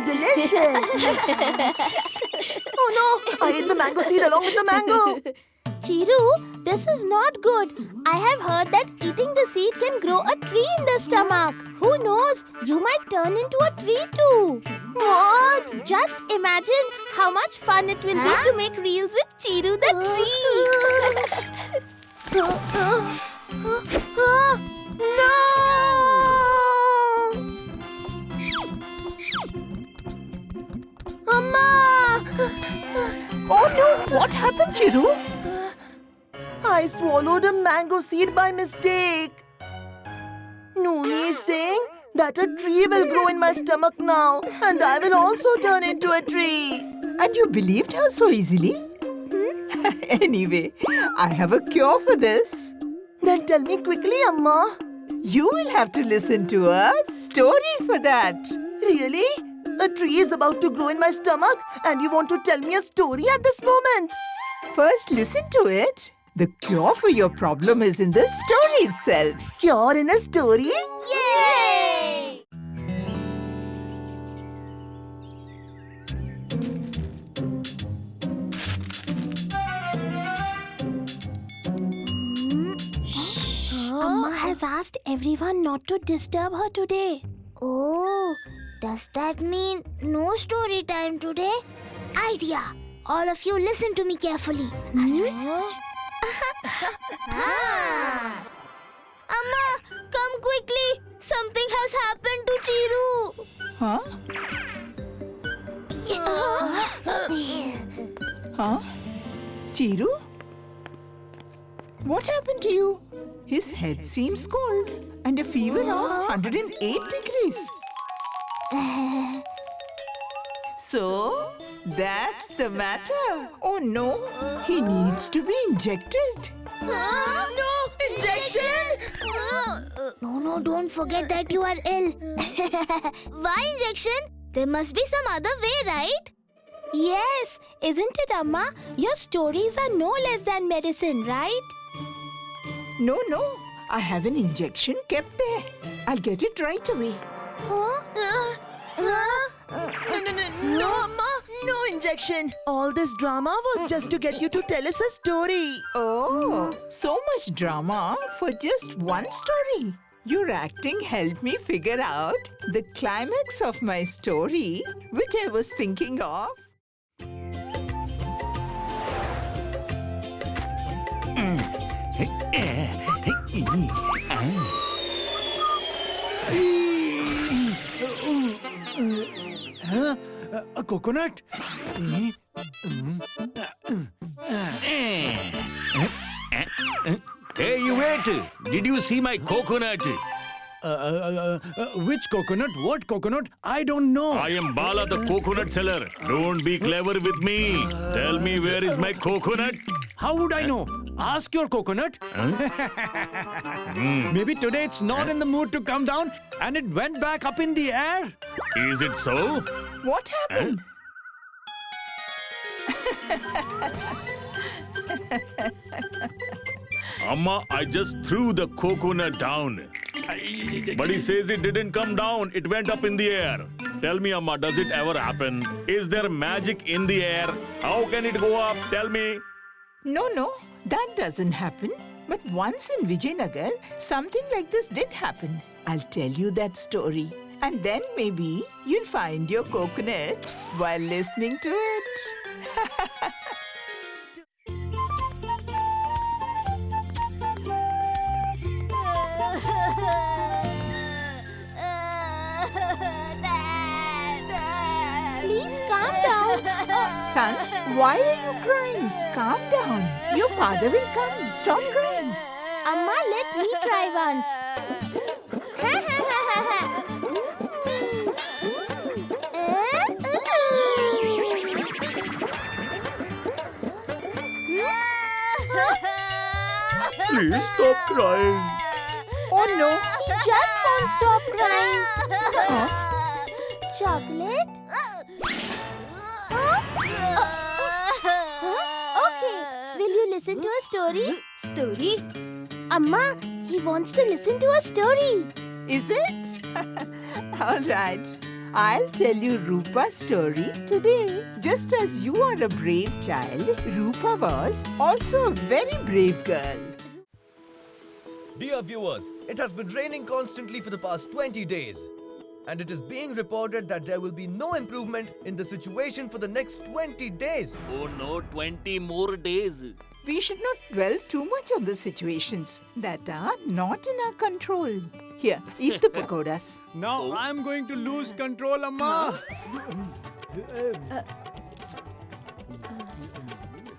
Delicious. Oh no, I ate the mango seed along with the mango. Chiru, this is not good. I have heard that eating the seed can grow a tree in the stomach. Who knows? You might turn into a tree too. What? Just imagine how much fun it will be to make reels with Chiru the tree. No! Amma! Oh no, what happened, Chiru? I swallowed a mango seed by mistake. Nooni is saying that a tree will grow in my stomach now and I will also turn into a tree. And you believed her so easily? Anyway, I have a cure for this. Then tell me quickly, Amma. You will have to listen to a story for that. Really? A tree is about to grow in my stomach and you want to tell me a story at this moment? First, listen to it. The cure for your problem is in the story itself. Cure in a story? Yay! Amma has asked everyone not to disturb her today. Oh, does that mean no story time today? Idea! All of you listen to me carefully. Amma, come quickly. Something has happened to Chiru. Huh? Huh? Chiru? What happened to you? His head seems cold and a fever of 108 degrees. So, that's the matter. Oh no, he needs to be injected. No! Injection! No, don't forget that you are ill. Why injection? There must be some other way, right? Yes, isn't it, Amma? Your stories are no less than medicine, right? No, I have an injection kept there. I'll get it right away. No, Amma! No injection! All this drama was just to get you to tell us a story. Oh, so much drama for just one story. Your acting helped me figure out the climax of my story, which I was thinking of. A coconut? Hey, you wait! Did you see my coconut? Which coconut? What coconut? I don't know. I am Bala, the coconut seller. Don't be clever with me. Tell me, where is my coconut? How would I know? Ask your coconut. Maybe today it's not in the mood to come down and it went back up in the air. Is it so? What happened? Amma, I just threw the coconut down. But he says it didn't come down. It went up in the air. Tell me, Amma, does it ever happen? Is there magic in the air? How can it go up? Tell me. No, that doesn't happen. But once in Vijayanagar, something like this did happen. I'll tell you that story. And then maybe you'll find your coconut while listening to it. Please calm down. Son, why are you crying? Calm down. Your father will come. Stop crying. Amma, let me try once. Please stop crying. Oh no. He just won't stop crying. Chocolate? listen to a story? Story? Amma, he wants to listen to a story. Is it? All right. I'll tell you Rupa's story today. Just as you are a brave child, Rupa was also a very brave girl. Dear viewers, it has been raining constantly for the past 20 days. And it is being reported that there will be no improvement in the situation for the next 20 days. Oh no, 20 more days. We should not dwell too much on the situations that are not in our control. Here, eat the pakoras. Now I'm going to lose control, Amma.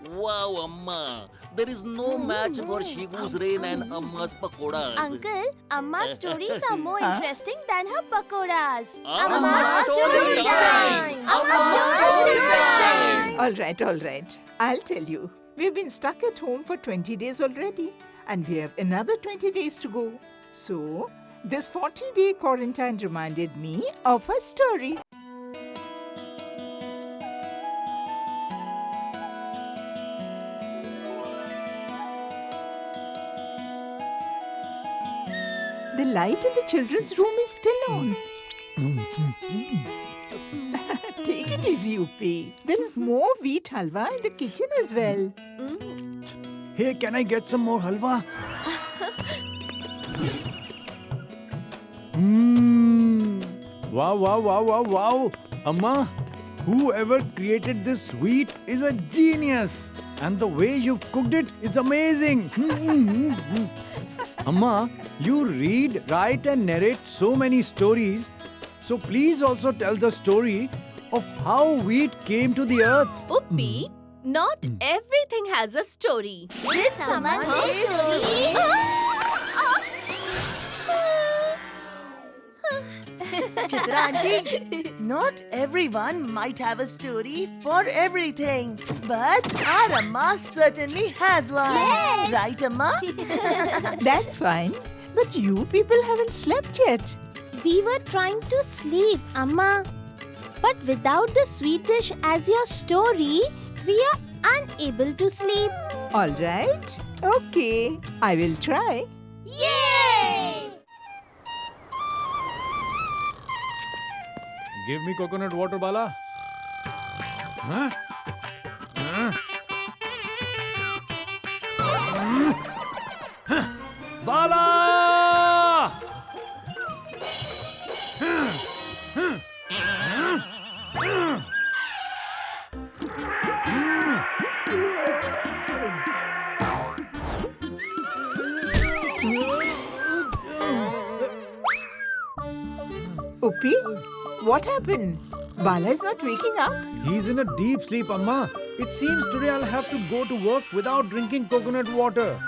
Wow, Amma. There is no match for Shigu's rain and Amma's pakoras. Uncle, Amma's stories are more interesting than her pakoras. Amma's story time! Amma's story time! All right. I'll tell you. We've been stuck at home for 20 days already. And we have another 20 days to go. So, this 40-day quarantine reminded me of a story. The light in the children's room is still on. Take it easy, Uppi. There is more wheat halwa in the kitchen as well. Hey, can I get some more halwa? Wow. Amma, whoever created this sweet is a genius. And the way you've cooked it is amazing. Amma, you read, write and narrate so many stories. So please also tell the story of how wheat came to the earth. Uppi, not everything has a story. Did someone say story? Chitra auntie, not everyone might have a story for everything. But our Amma certainly has one. Yes. Right, Amma? That's fine. But you people haven't slept yet. We were trying to sleep, Amma. But without the sweet dish as your story, we are unable to sleep. All right. Okay. I will try. Yay! Give me coconut water, Bala. Huh? Bala! Uppi, what happened? Bala is not waking up. He's in a deep sleep, Amma. It seems today I'll have to go to work without drinking coconut water.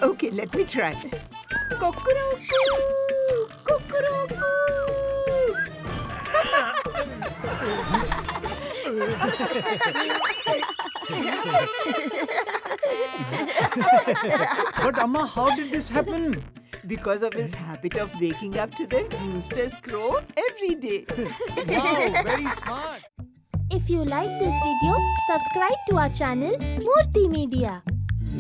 Okay, let me try. Kokoroko! Kokoroko! But Amma, how did this happen? Because of his habit of waking up to the rooster's crow every day. Wow, very smart. If you like this video, subscribe to our channel Murthy Media.